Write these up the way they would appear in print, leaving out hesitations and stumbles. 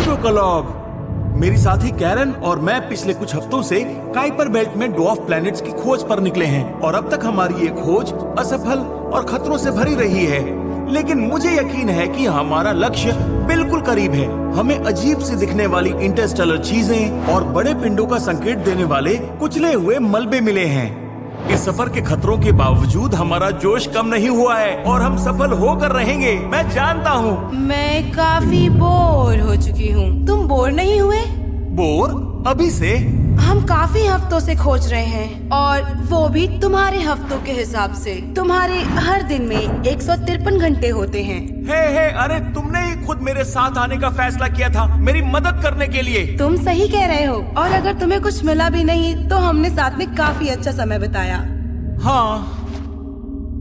Pluto का log. मेरी साथी कैरन और मैं पिछले कुछ हफ्तों से काइपर बेल्ट में ड्वार्फ प्लैनेट्स की खोज पर निकले हैं और अब तक हमारी ये खोज असफल और खतरों से भरी रही है। लेकिन मुझे यकीन है कि हमारा लक्ष्य बिल्कुल करीब है। हमें अजीब सी दिखने वाली इंटरस्टेलर चीजें और बड़े पिंडों का संकेत देने वाले कुचले हुए मलबे मिले हैं। इस सफर के खतरों के बावजूद हमारा जोश कम नहीं हुआ है और हम सफल होकर रहेंगे, मैं जानता हूँ। मैं काफी बोर हो चुकी हूँ। तुम बोर नहीं हुए? बोर? अभी से? हम काफी हफ्तों से खोज रहे हैं और वो भी तुम्हारे हफ्तों के हिसाब से। तुम्हारे हर दिन में 153 घंटे होते हैं। हे, अरे तुमने ही खुद मेरे साथ आने का फैसला किया था मेरी मदद करने के लिए। तुम सही कह रहे हो और अगर तुम्हें कुछ मिला भी नहीं तो हमने साथ में काफी अच्छा समय बिताया। हाँ,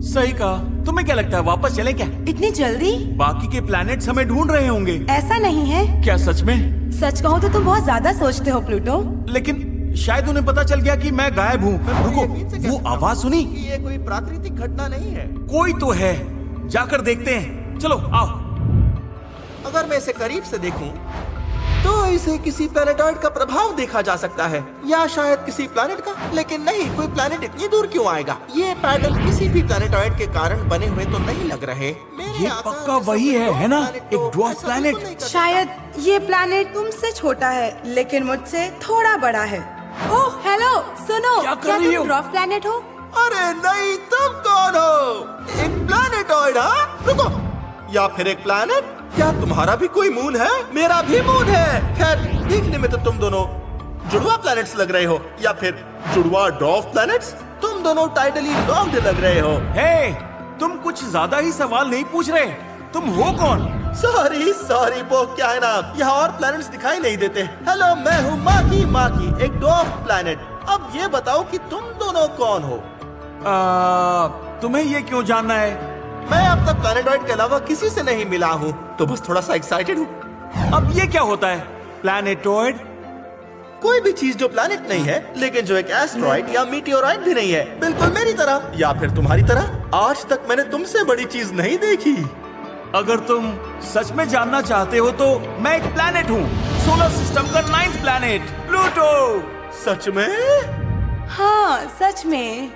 सही कहा। तुम्हें क्या लगता है वापस चले क्या? इतनी जल्दी? बाकी के प्लैनेट्स हमें ढूंढ रहे होंगे। ऐसा नहीं है। क्या सच में? सच कहो तो तुम बहुत ज्यादा सोचते हो प्लूटो। लेकिन शायद उन्हें पता चल गया कि मैं गायब हूँ। रुको, वो आवाज सुनी? ये कोई प्राकृतिक घटना नहीं है। कोई तो है, जाकर देखते हैं। चलो आओ। अगर मैं इसे करीब से देखूं, तो इसे किसी प्लैनेटॉइड का प्रभाव देखा जा सकता है या शायद किसी प्लैनेट का। लेकिन नहीं, कोई प्लैनेट इतनी दूर क्यों आएगा? ये पैडल किसी भी प्लैनेटॉइड के कारण बने हुए तो नहीं लग रहे। ये पक्का वही है ना? एक ड्वार्फ प्लैनेट। शायद ये प्लैनेट तुमसे छोटा है लेकिन मुझसे थोड़ा बड़ा है। ओह हेलो, सुनो, क्या कर रही हो? तुम ड्वार्फ प्लैनेट हो? अरे नहीं, तुम कौन हो? एक प्लैनेटॉइड? हाँ, रुको, या फिर एक प्लैनेट? क्या तुम्हारा भी कोई मून है? मेरा भी मून है। खैर, देखने में तो तुम दोनों जुड़वा प्लैनेट्स लग रहे हो या फिर जुड़वा ड्वार्फ प्लैनेट्स। तुम दोनों टाइटली लॉक्ड लग रहे हो। हे, तुम कुछ ज्यादा ही सवाल नहीं पूछ रहे। तुम हो कौन? सॉरी वो क्या है ना, यहाँ और प्लैनेट्स दिखाई नहीं देते। हेलो, मैं हूँ माकी, एक ड्वार्फ प्लैनेट। अब ये बताओ कि तुम दोनों कौन हो? तुम्हें ये क्यों जानना है? मैं अब तक प्लैनेटॉइड के अलावा किसी से नहीं मिला हूँ, तो बस थोड़ा सा एक्साइटेड हूँ। अब ये क्या होता है? प्लैनेटॉइड? कोई भी चीज जो प्लैनेट नहीं है लेकिन जो एक एस्ट्रॉइड या मीटियोराइड भी नहीं है, बिल्कुल मेरी तरह या फिर तुम्हारी तरह। आज तक मैंने तुमसे बड़ी चीज नहीं देखी। अगर तुम सच में जानना चाहते हो तो मैं एक प्लैनेट हूँ, सोलर सिस्टम का 9th प्लैनेट, प्लूटो। सच में? हाँ, सच में।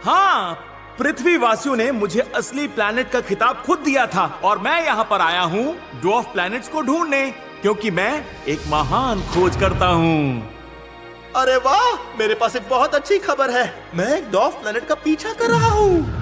हाँ, पृथ्वी वासियों ने मुझे असली प्लैनेट का खिताब खुद दिया था और मैं यहाँ पर आया हूँ ड्वार्फ प्लैनेट्स को ढूंढने, क्योंकि मैं एक महान खोज करता हूँ। अरे वाह, मेरे पास एक बहुत अच्छी खबर है। मैं एक ड्वार्फ प्लैनेट का पीछा कर रहा हूँ।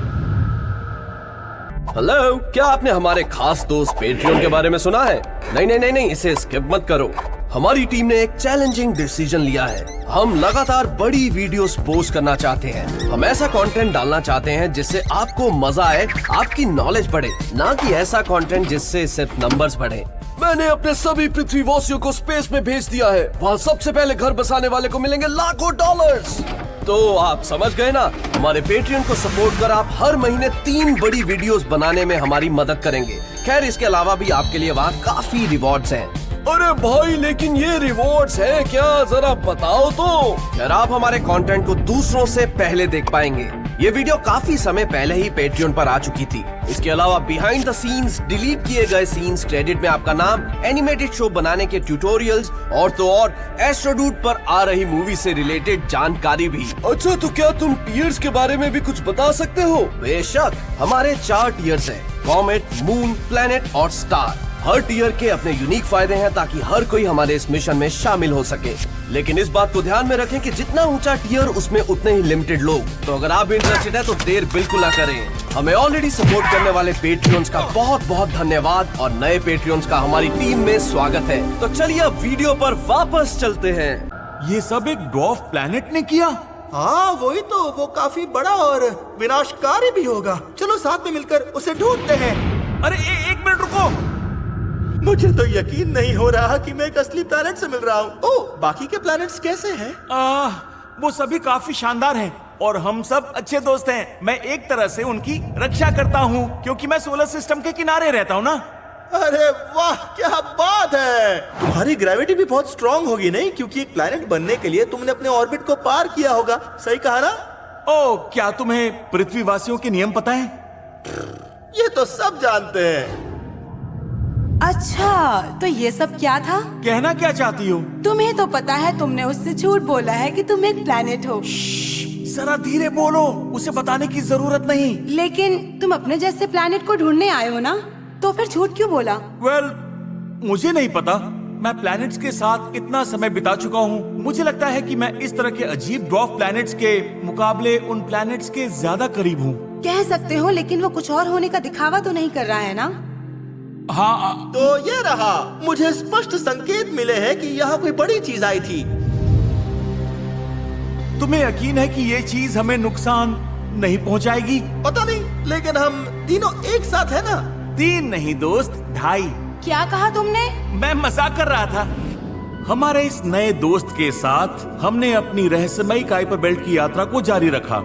हेलो, क्या आपने हमारे खास दोस्त पेट्रियन के बारे में सुना है? नहीं, इसे स्किप मत करो। हमारी टीम ने एक चैलेंजिंग डिसीजन लिया है। हम लगातार बड़ी वीडियोस पोस्ट करना चाहते हैं। हम ऐसा कंटेंट डालना चाहते हैं जिससे आपको मजा आए, आपकी नॉलेज बढ़े, ना कि ऐसा कंटेंट जिससे सिर्फ नंबर्स बढ़े। मैंने अपने सभी पृथ्वीवासियों को स्पेस में भेज दिया है। वहाँ सबसे पहले घर बसाने वाले को मिलेंगे लाखों डॉलर्स। तो आप समझ गए ना? हमारे पेट्रियन को सपोर्ट कर आप हर महीने 3 बड़ी वीडियोस बनाने में हमारी मदद करेंगे। खैर, इसके अलावा भी आपके लिए वहाँ काफी रिवॉर्ड्स हैं। अरे भाई, लेकिन ये रिवॉर्ड्स है क्या? जरा बताओ तो। खैर, आप हमारे कंटेंट को दूसरों से पहले देख पाएंगे। ये वीडियो काफी समय पहले ही पेट्रियन पर आ चुकी थी। इसके अलावा बिहाइंड द सीन्स, डिलीट किए गए सीन्स, क्रेडिट में आपका नाम, एनिमेटेड शो बनाने के ट्यूटोरियल्स और तो और एस्ट्रोडूड पर आ रही मूवी से रिलेटेड जानकारी भी। अच्छा, तो क्या तुम टियर्स के बारे में भी कुछ बता सकते हो? बेशक, हमारे 4 टियर्स हैं: कॉमेट, मून, प्लैनेट और स्टार। हर टियर के अपने यूनिक फायदे हैं ताकि हर कोई हमारे इस मिशन में शामिल हो सके। लेकिन इस बात को ध्यान में रखें कि जितना ऊंचा टियर उसमें उतने ही लिमिटेड लोग। तो अगर आप इंटरेस्टेड हैं तो देर बिल्कुल ना करें। हमें ऑलरेडी सपोर्ट करने वाले पेट्रियंस का बहुत बहुत धन्यवाद और नए पेट्रियंस का हमारी टीम में स्वागत है। तो चलिए अब वीडियो पर वापस चलते हैं। ये सब एक ड्वार्फ प्लैनेट ने किया? हाँ वही तो, वो काफी बड़ा और विनाशकारी भी होगा। चलो साथ में मिलकर उसे ढूंढते हैं। अरे एक मिनट रुको। मुझे तो यकीन नहीं हो रहा कि मैं एक असली प्लैनेट से मिल रहा हूँ। ओह, बाकी के प्लैनेट्स कैसे हैं? वो सभी काफी शानदार हैं और हम सब अच्छे दोस्त हैं। मैं एक तरह से उनकी रक्षा करता हूँ क्योंकि मैं सोलर सिस्टम के किनारे रहता हूँ ना। अरे वाह, क्या बात है। तुम्हारी ग्रेविटी भी बहुत स्ट्रांग होगी नहीं? क्योंकि एक प्लैनेट बनने के लिए तुमने अपने ऑर्बिट को पार किया होगा। सही कहा ना? ओह, क्या तुम्हें पृथ्वीवासियों के नियम पता है? ये तो सब जानते हैं। अच्छा, तो ये सब क्या था? कहना क्या चाहती हो? तुम्हें तो पता है तुमने उससे झूठ बोला है कि तुम एक प्लेनेट हो। जरा धीरे बोलो, उसे बताने की जरूरत नहीं। लेकिन तुम अपने जैसे प्लेनेट को ढूंढने आए हो ना, तो फिर झूठ क्यों बोला? मुझे नहीं पता। मैं प्लैनेट्स के साथ इतना समय बिता चुका हूँ। मुझे लगता है कि मैं इस तरह के अजीब ड्वार्फ प्लैनेट्स के मुकाबले उन प्लैनेट्स के ज्यादा करीब हूँ। कह सकते हो, लेकिन वो कुछ और होने का दिखावा तो नहीं कर रहा है ना? हाँ, तो ये रहा, मुझे स्पष्ट संकेत मिले हैं कि यहाँ कोई बड़ी चीज आई थी। तुम्हें यकीन है कि ये चीज हमें नुकसान नहीं पहुँचाएगी? पता नहीं, लेकिन हम तीनों एक साथ है ना। 3 नहीं दोस्त, 2.5। क्या कहा तुमने? मैं मजाक कर रहा था। हमारे इस नए दोस्त के साथ हमने अपनी रहस्यमयी काइपर बेल्ट की यात्रा को जारी रखा।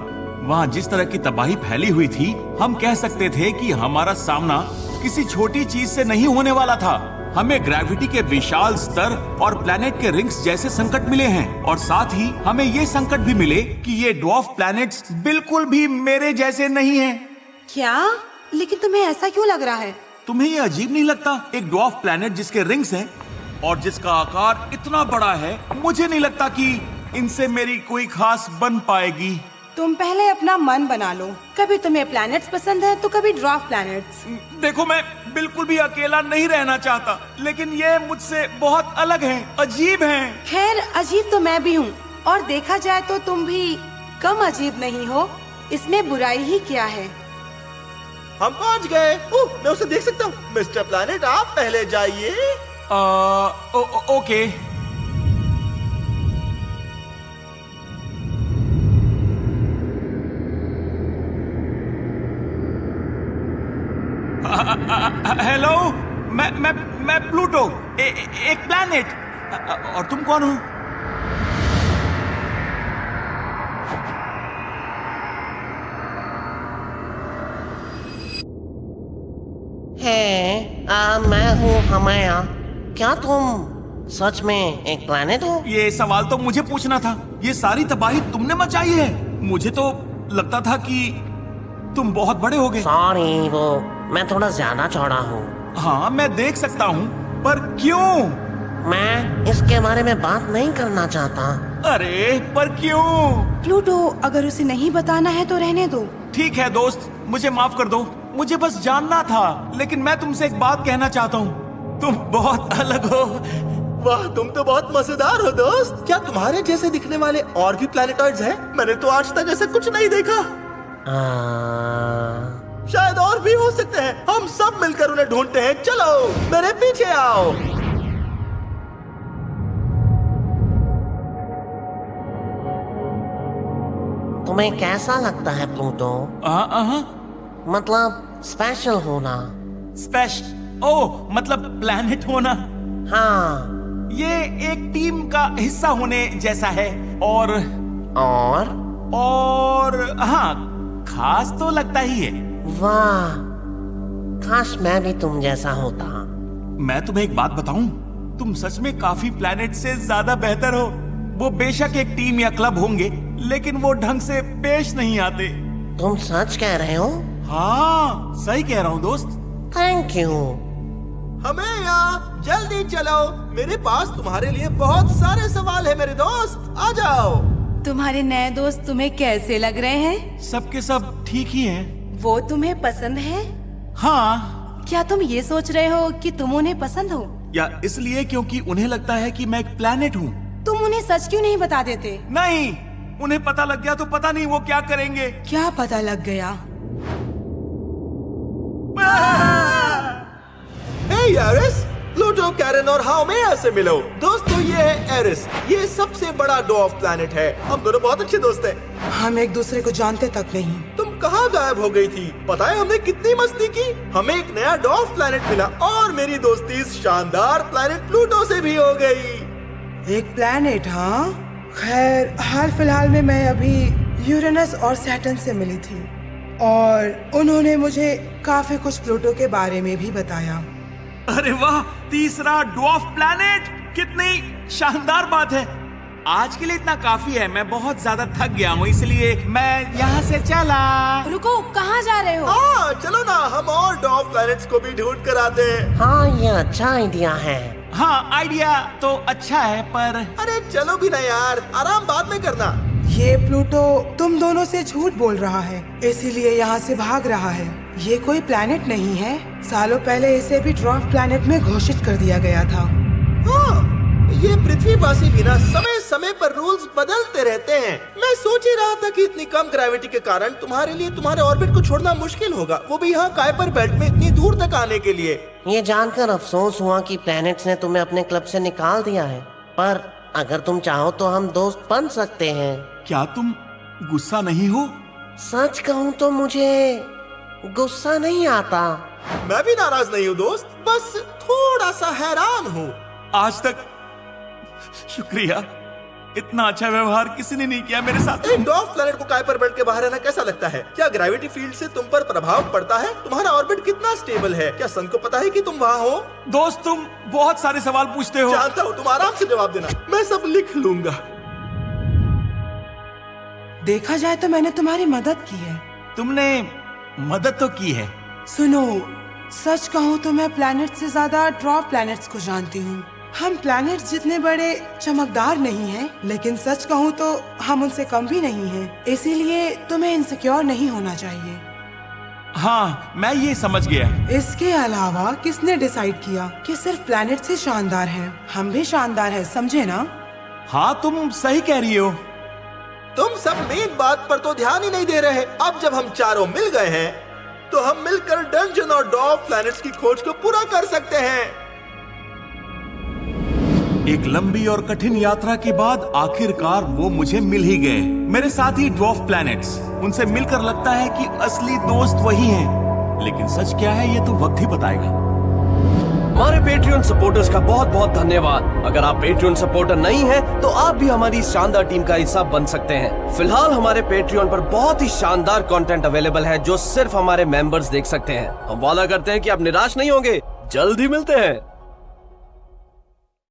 वहाँ जिस तरह की तबाही फैली हुई थी, हम कह सकते थे कि हमारा सामना किसी छोटी चीज से नहीं होने वाला था। हमें ग्रेविटी के विशाल स्तर और प्लैनेट के रिंग्स जैसे संकट मिले हैं, और साथ ही हमें ये संकट भी मिले कि ये ड्वार्फ प्लैनेट्स बिल्कुल भी मेरे जैसे नहीं हैं। क्या? लेकिन तुम्हें ऐसा क्यों लग रहा है? तुम्हें ये अजीब नहीं लगता? एक ड्वार्फ प्लैनेट जिसके रिंग्स हैं और जिसका आकार इतना बड़ा है, मुझे नहीं लगता कि इनसे मेरी कोई खास बन पाएगी। तुम पहले अपना मन बना लो। कभी तुम्हें प्लैनेट्स पसंद है तो कभी ड्वार्फ प्लैनेट्स। देखो, मैं बिल्कुल भी अकेला नहीं रहना चाहता, लेकिन ये मुझसे बहुत अलग हैं, अजीब हैं। खैर, अजीब तो मैं भी हूँ, और देखा जाए तो तुम भी कम अजीब नहीं हो। इसमें बुराई ही क्या है? हम पहुंच गए। मैं उसे देख सकता हूँ। मिस्टर प्लैनेट, आप पहले जाइए। ओके। हेलो, मैं प्लूटो, एक प्लैनेट। और तुम कौन हो? मैं हूँ हमाया। क्या तुम सच में एक प्लैनेट हो? ये सवाल तो मुझे पूछना था। ये सारी तबाही तुमने मचाई है। मुझे तो लगता था कि तुम बहुत बड़े हो गए। सॉरी, वो मैं थोड़ा ज्यादा चौड़ा हूँ। हाँ, मैं देख सकता हूँ, पर क्यों? मैं इसके बारे में बात नहीं करना चाहता। अरे, पर क्यों? प्लूटो, अगर उसे नहीं बताना है तो रहने दो। ठीक है दोस्त, मुझे माफ कर दो। मुझे बस जानना था। लेकिन मैं तुमसे एक बात कहना चाहता हूँ, तुम बहुत अलग हो। वाह, तुम तो बहुत मजेदार हो दोस्त। क्या तुम्हारे जैसे दिखने वाले और भी प्लैनेटॉइड्स हैं? मैंने तो आज तक ऐसा कुछ नहीं देखा। शायद और भी हो सकते हैं। हम सब मिलकर उन्हें ढूंढते हैं। चलो, मेरे पीछे आओ। तुम्हें कैसा लगता है प्लूटो? मतलब स्पेशल होना। मतलब प्लैनेट होना। हाँ, ये एक टीम का हिस्सा होने जैसा है। और हाँ, खास तो लगता ही है। वाह, काश मैं भी तुम जैसा होता। मैं तुम्हें एक बात बताऊं, तुम सच में काफी प्लैनेट से ज्यादा बेहतर हो। वो बेशक एक टीम या क्लब होंगे, लेकिन वो ढंग से पेश नहीं आते। तुम सच कह रहे हो? हाँ, सही कह रहा हूँ दोस्त। Thank you. हमें यहाँ जल्दी चलो। मेरे पास तुम्हारे लिए बहुत सारे सवाल है मेरे दोस्त। आ जाओ। तुम्हारे नए दोस्त तुम्हें कैसे लग रहे हैं? सबके सब ठीक ही हैं। वो तुम्हें पसंद है? हाँ। क्या तुम ये सोच रहे हो कि तुम उन्हें पसंद हो? या इसलिए क्योंकि उन्हें लगता है कि मैं एक प्लैनेट हूँ? तुम उन्हें सच क्यों नहीं बता देते? नहीं, उन्हें पता लग गया तो पता नहीं वो क्या करेंगे। क्या पता लग गया? हे एरिस, प्लूटो, कैरन और हाउमेया से मिलो। दोस्तों, ये है एरिस। ये सबसे बड़ा ड्वार्फ प्लैनेट है। हम दोनों बहुत अच्छे दोस्त हैं। हम एक दूसरे को जानते तक नहीं। तुम कहाँ गायब हो गई थी? पता है हमने कितनी मस्ती की? हमें एक नया ड्वार्फ प्लैनेट मिला और मेरी दोस्ती इस शानदार प्लैनेट प्लूटो से भी हो गई। एक प्लैनेट? हाँ, खैर हाल फिलहाल में मैं अभी यूरेनस और सैटर्न से मिली थी, और उन्होंने मुझे काफी कुछ प्लूटो के बारे में भी बताया। अरे वाह, तीसरा ड्वार्फ प्लैनेट! कितनी शानदार बात है। आज के लिए इतना काफी है। मैं बहुत ज्यादा थक गया हूँ, इसलिए मैं यहाँ से चला। रुको, कहाँ जा रहे हो? हाँ चलो ना, हम और डॉफ प्लैनेट्स को भी ढूंढ कर आते हैं। हाँ ये अच्छा आइडिया है। हाँ आइडिया तो अच्छा है, पर अरे चलो भी ना यार, आराम बाद में करना। ये प्लूटो तुम दोनों से झूठ बोल रहा है, इसीलिए यहाँ से भाग रहा है। ये कोई प्लैनेट नहीं है। सालों पहले इसे भी ड्वार्फ प्लैनेट में घोषित कर दिया गया था। हाँ, ये पृथ्वीवासी भी ना समय समय पर रूल्स बदलते रहते हैं। मैं सोच ही रहा था कि इतनी कम ग्रेविटी के कारण तुम्हारे लिए तुम्हारे ऑर्बिट को छोड़ना मुश्किल होगा, वो भी यहाँ काइपर बेल्ट में इतनी दूर तक आने के लिए। ये जानकर अफसोस हुआ कि प्लैनेट्स ने तुम्हें अपने क्लब से निकाल दिया है, पर अगर तुम चाहो तो हम दोस्त बन सकते हैं। क्या तुम गुस्सा नहीं हो? सच कहूँ तो मुझे गुस्सा नहीं आता। मैं भी नाराज नहीं हूँ दोस्त, बस थोड़ा सा हैरान हूँ। आज तक शुक्रिया, इतना अच्छा व्यवहार किसी ने नहीं किया मेरे साथ। एक डॉफ प्लैनेट को काइपर बेल्ट के बाहर रहना कैसा लगता है? क्या ग्रेविटी फील्ड से तुम पर प्रभाव पड़ता है? तुम्हारा ऑर्बिट कितना स्टेबल है? क्या सन को पता है कि तुम वहाँ हो? दोस्त तुम बहुत सारे सवाल पूछते हो। जानता हूँ, तुम आराम से जवाब देना, मैं सब लिख लूंगा। देखा जाए तो मैंने तुम्हारी मदद की है। तुमने मदद तो की है। सुनो, सच कहूँ तो मैं प्लैनेट से ज्यादा ड्वार्फ प्लैनेट्स को जानती हूँ। हम प्लैनेट्स जितने बड़े चमकदार नहीं हैं, लेकिन सच कहूँ तो हम उनसे कम भी नहीं हैं। इसीलिए तुम्हें इनसिक्योर नहीं होना चाहिए। हाँ मैं ये समझ गया। इसके अलावा किसने डिसाइड किया कि सिर्फ प्लैनेट से शानदार हैं? हम भी शानदार हैं, समझे ना? हाँ तुम सही कह रही हो। तुम सब मेन बात पर तो ध्यान ही नहीं दे रहे। अब जब हम चारों मिल गए हैं, तो हम मिलकर डंजन और डॉफ प्लैनेट्स की खोज को पूरा कर सकते हैं। एक लंबी और कठिन यात्रा के बाद आखिरकार वो मुझे मिल ही गए, मेरे साथी ड्वार्फ प्लैनेट्स। उनसे मिलकर लगता है कि असली दोस्त वही हैं, लेकिन सच क्या है ये तो वक्त ही बताएगा। हमारे पेट्रियन सपोर्टर्स का बहुत बहुत धन्यवाद। अगर आप पेट्रियन सपोर्टर नहीं हैं, तो आप भी हमारी शानदार टीम का हिस्सा बन सकते हैं। फिलहाल हमारे पेट्रियन पर बहुत ही शानदार कंटेंट अवेलेबल है, जो सिर्फ हमारे मेंबर्स देख सकते हैं। हम वादा करते हैं कि आप निराश नहीं होंगे। जल्द ही मिलते हैं।